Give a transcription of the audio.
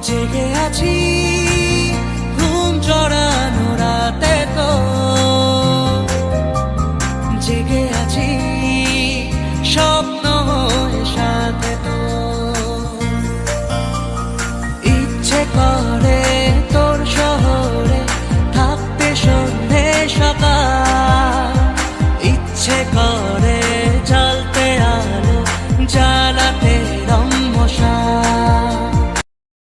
জেগে আছি ঘুম জড়ানো রাতে তো, জেগে আছি স্বপ্ন হয়ে সাথে তো। ইচ্ছে করে তোর শহরে থাকতে সন্ধে সকাল, ইচ্ছে করে